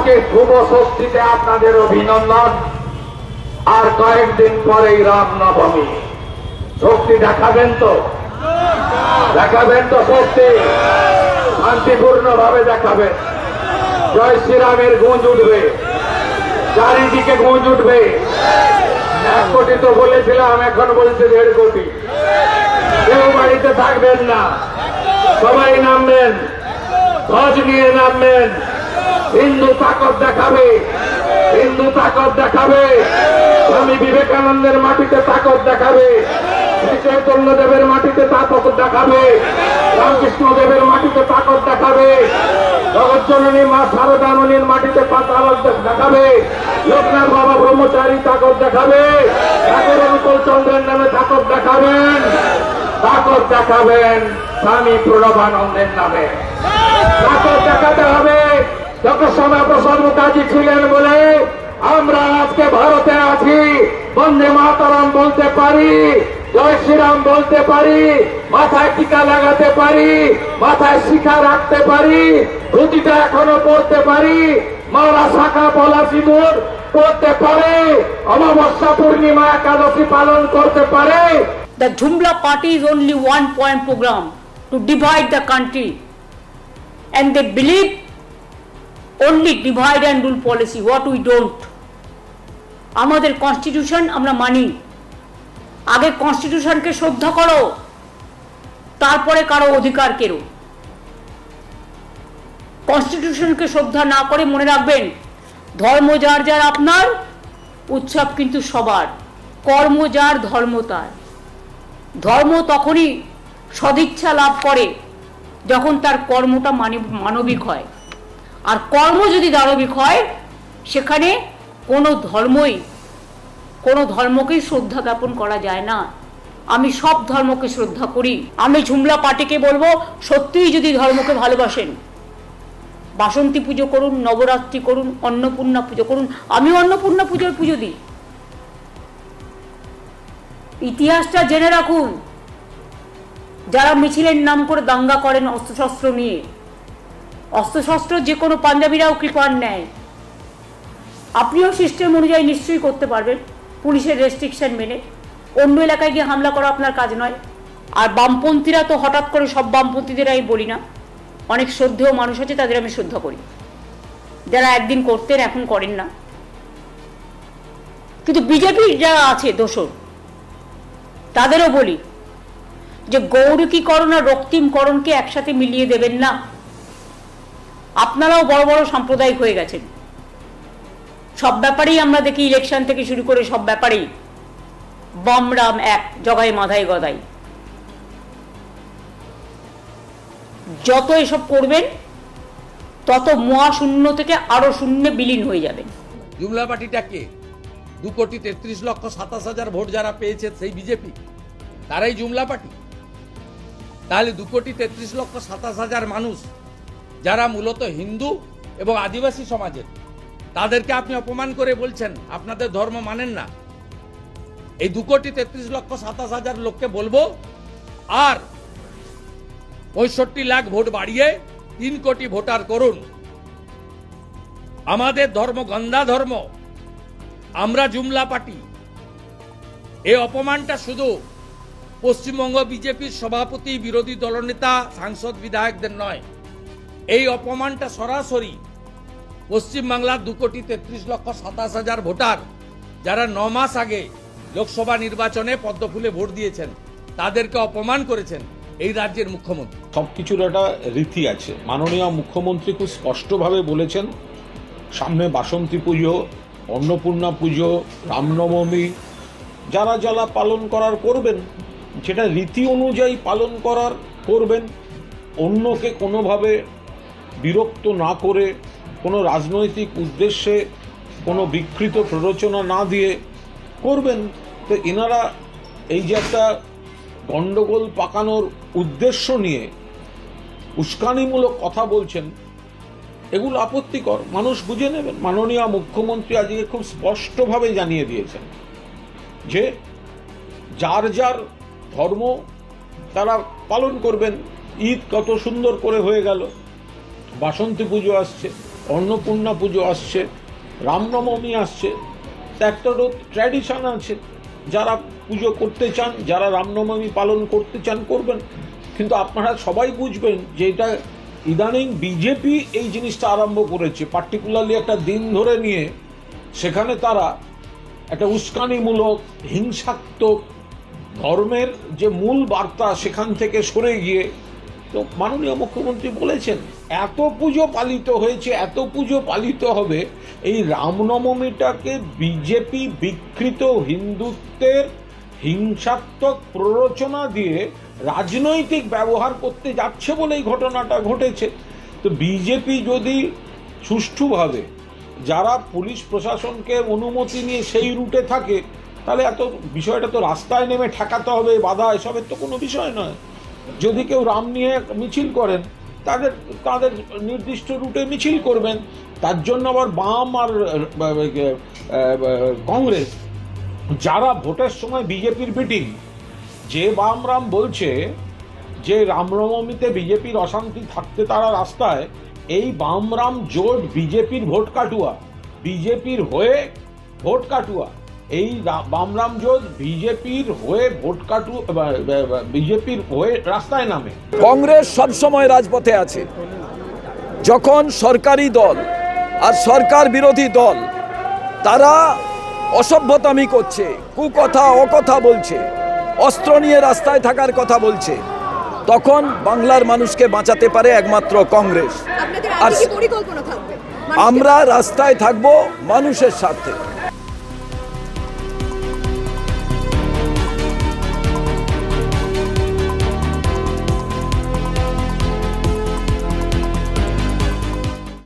আজকে শুভ ষষ্ঠীতে আপনাদের অভিনন্দন। আর কয়েকদিন পরেই রামনবমী। শক্তি দেখাবেন তো? দেখাবেন তো শক্তি? শান্তিপূর্ণ ভাবে দেখাবেন। জয় শ্রীরামের গুঞ্জ উঠবে, চারিদিকে গুঞ্জ উঠবে। 1 কোটি তো বলেছিলাম, এখন বলছে 1.5 কোটি। কেউ বাড়িতে থাকবেন না, সবাই নামবেন, ধ্বজ নিয়ে নামবেন। হিন্দু তাকত দেখাবে, হিন্দু তাকত দেখাবে। স্বামী বিবেকানন্দের মাটিতে তাকত দেখাবে, শ্রী চৈতন্য দেবের মাটিতে তাকত দেখাবে, রামকৃষ্ণ দেবের মাটিতে তাকত দেখাবে, জগজ্জননী মা শারদামণির মাটিতে তাকত দেখাবে, লোকনাথ বাবা ব্রহ্মচারী তাকত দেখাবে, ঠাকুর অনুকূল চন্দ্রের নামে তাকত দেখাবেন, তাকত দেখাবেন স্বামী প্রণবানন্দের নামে। তাকত দেখাতে হবে। ডক্টর শ্যামাপ্রসাদ মুখার্জি ছিলেন বলে আমরা আজকে ভারতে আছি। বন্দে মাতরম বলতে পারি, জয় শ্রীরাম বলতে পারি, মাথায় টিকা লাগাতে পারি, মাথায় শিখা রাখতে পারি, ধুতিটা এখনো পড়তে পারি, মারা শাখা পলা সিঁদুর করতে পারে, অমাবস্যা পূর্ণিমা একাদশী পালন করতে পারে। The Jumla party is only one point program to divide the country, and they believe only divide and rule policy, what we don't. আমাদের কনস্টিটিউশন আমরা মানি। আগে কনস্টিটিউশনকে শ্রদ্ধা করো, তারপরে কারো অধিকার কেড়ো। কনস্টিটিউশনকে শ্রদ্ধা না করে মনে রাখবেন, ধর্ম যার যার আপনার, উৎসব কিন্তু সবার। কর্ম যার ধর্ম তার। ধর্ম তখনই সদিচ্ছা লাভ করে যখন তার কর্মটা মানবিক হয়। আর কর্ম যদি দানবিক হয়, সেখানে কোনো ধর্মকেই শ্রদ্ধা জ্ঞাপন করা যায় না। আমি সব ধর্মকে শ্রদ্ধা করি। আমি ঝুমলা পার্টিকে বলবো, সত্যিই যদি ধর্মকে ভালোবাসেন, বাসন্তী পুজো করুন, নবরাত্রি করুন, অন্নপূর্ণা পুজো করুন। আমি অন্নপূর্ণা পুজোর পুজো দিই। ইতিহাসটা জেনে রাখুন। যারা মিছিলের নাম করে দাঙ্গা করেন অস্ত্রশস্ত্র নিয়ে, অস্ত্রশস্ত্র যে কোনো পাঞ্জাবিরাও কৃপার নেয়। আপনিও সিস্টেম অনুযায়ী নিশ্চয়ই করতে পারবেন, পুলিশের রেস্ট্রিকশন মেনে। অন্য এলাকায় গিয়ে হামলা করা আপনার কাজ নয়। আর বামপন্থীরা তো হঠাৎ করে সব বামপন্থীদের আমি বলি না, অনেক শ্রদ্ধেয় মানুষ আছে, তাদের আমি শ্রদ্ধা করি, যারা একদিন করতেন এখন করেন না। কিন্তু বিজেপির যারা আছে দোসর, তাদেরও বলি যে গৌরীকরণ আর রক্তিমকরণকে একসাথে মিলিয়ে দেবেন না। আপনারাও বড় বড় সাম্প্রদায়িক হয়ে গেছেন। সব ব্যাপারেই আমরা দেখি, ইলেকশন থেকে শুরু করে সব ব্যাপারেই বামরাম এক, জগাই মাধাই গদাই। যত এসব করবেন, তত মহাশূন্য থেকে আরো শূন্যে বিলীন হয়ে যাবেন। জুমলা পার্টিটাকে 2,33,27,000 ভোট যারা পেয়েছে সেই বিজেপি, তারাই জুমলা পার্টি। তাহলে 2,33,27,000 মানুষ যারা মূলত হিন্দু এবং আদিবাসী সমাজের, তাদেরকে আপনি অপমান করে বলছেন আপনাদের ধর্ম মানেন না। এই 2,33,27,000 লোককে বলবো, আর 65 লাখ ভোট বাড়িয়ে 3 কোটি ভোটার করুন। আমাদের ধর্ম গন্ধা ধর্ম, আমরা জুমলা পার্টি। এই অপমানটা শুধু পশ্চিমবঙ্গ বিজেপির সভাপতি, বিরোধী দলনেতা, সাংসদ, বিধায়কদের নয়, এই অপমানটা সরাসরি পশ্চিমবাংলার 2,33,27,000 ভোটার যারা 9 মাস আগে লোকসভা নির্বাচনে পদ্মফুলে ভোট দিয়েছেন, তাদেরকে অপমান করেছেন এই রাজ্যের মুখ্যমন্ত্রী। সবকিছুর একটা রীতি আছে। মাননীয় মুখ্যমন্ত্রী খুব স্পষ্টভাবে বলেছেন, সামনে বাসন্তী পুজো, অন্নপূর্ণা পুজো, রামনবমী, যারা যারা পালন করার করবেন, যেটা রীতি অনুযায়ী পালন করার করবেন। অন্যকে কোনোভাবে বিরক্ত না করে, কোনো রাজনৈতিক উদ্দেশ্যে কোনো বিকৃত প্ররোচনা না দিয়ে করবেন। তো এনারা এই যে একটা গণ্ডগোল পাকানোর উদ্দেশ্য নিয়ে উস্কানিমূলক কথা বলছেন, এগুলো আপত্তিকর। মানুষ বুঝে নেবেন। মাননীয় মুখ্যমন্ত্রী আজকে খুব স্পষ্টভাবে জানিয়ে দিয়েছেন যে যার যার ধর্ম তারা পালন করবেন। ঈদ কত সুন্দর করে হয়ে গেল, বাসন্তী পুজো আসছে, অন্নপূর্ণা পুজো আসছে, রামনবমী আসছে, তা একটা ট্র্যাডিশন আছে। যারা পুজো করতে চান, যারা রামনবমী পালন করতে চান করবেন, কিন্তু আপনারা সবাই বুঝবেন যে এটা ইদানিং বিজেপি এই জিনিসটা আরম্ভ করেছে, পার্টিকুলারলি একটা দিন ধরে নিয়ে সেখানে তারা একটা উস্কানিমূলক, হিংসাত্মক, ধর্মের যে মূল বার্তা সেখান থেকে সরে গিয়ে, তো মাননীয় মুখ্যমন্ত্রী বলেছেন এত পুজো পালিত হয়েছে, এত পুজো পালিত হবে, এই রামনবমীটাকে বিজেপি বিকৃত হিন্দুত্বের হিংসাত্মক প্ররোচনা দিয়ে রাজনৈতিক ব্যবহার করতে যাচ্ছে বলে এই ঘটনাটা ঘটেছে। তো বিজেপি যদি সুষ্ঠুভাবে, যারা পুলিশ প্রশাসনকে অনুমতি নিয়ে সেই রুটে থাকে, তাহলে এত বিষয়টা তো রাস্তায় নেমে ঠেকাতে হবে, বাধা, এসবের তো কোনো বিষয় নয়। যদি কেউ রাম নিয়ে মিছিল করেন, তাদের নির্দিষ্ট রুটে মিছিল করবেন। তার জন্য আবার বাম আর কংগ্রেস, যারা ভোটের সময় বিজেপির মিটিং, যে বাম রাম বলছে যে রামনবমীতে বিজেপির অশান্তি থাকতে তারা রাস্তায়, এই বাম রাম জোট বিজেপির ভোট কাটুয়া, বিজেপির হয়ে ভোট কাটুয়া। এই বামরাম জোট বিজেপির হয়ে ভোট কাটুয়া, বিজেপির হয়ে রাস্তায় নামে। কংগ্রেস সবসময় রাজপথে আছে। যখন সরকারি দল আর সরকার বিরোধী দল তারা অসভ্যতামি করছে, কুকথা অকথা বলছে, অস্ত্র নিয়ে রাস্তায় থাকার কথা বলছে, তখন বাংলার মানুষকে বাঁচাতে পারে একমাত্র কংগ্রেস। আপনাদের আর আগে কি পরিকল্পনা থাকবে? আমরা রাস্তায় থাকবো মানুষের স্বার্থে।